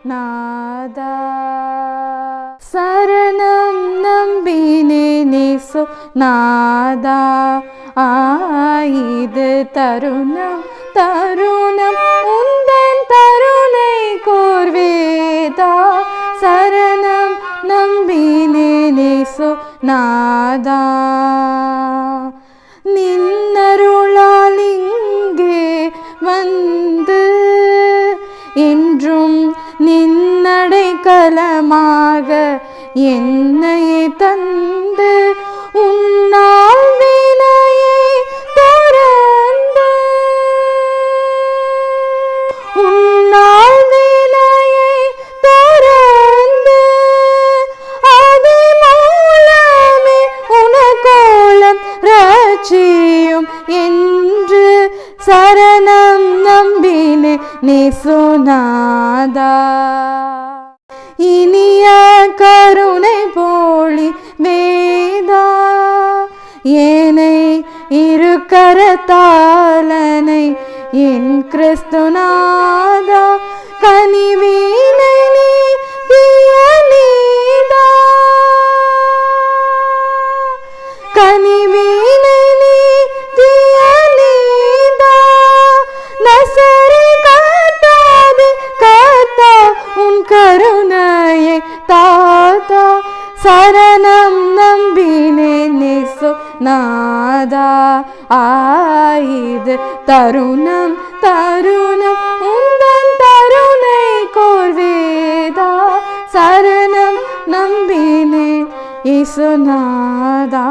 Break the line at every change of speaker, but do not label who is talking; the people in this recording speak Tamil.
நாதா. சரணம் நம்பினேன் இயேசு நாதா. இது தருணம் தருணம் உந்தன் கருணை கோர்வேதா. சரணம் நம்பினேன் இயேசு நாதா. நின்னருளால் இங்கே வந்து என்றும் நின்னடைக்கலமாக என்னையே தந்து உன்னால் வினையை துறந்து உன்னால் வினையை துறந்து அது மூலமே உனக்கோலம் ரட்சியும் என்று சரணம் நம்பினே நேசுநாதா. இனிய கருணை போலி வேதா ஏனை இரு கரத்தாலனை என் கிறிஸ்துநாதா. கனிவீனை நீ தியலீதா. கனிவீனை நீ தியலீதா. நசரி காத்தாது காத்தா உன் கருணையை தாத்தா. சரணம் நம்பினேன் நேசு நாதா. இது தருணம் தருணம் உந்தன் கருணை கோர்வேதா. சரணம் நம்பினேன் இயேசு நாதா.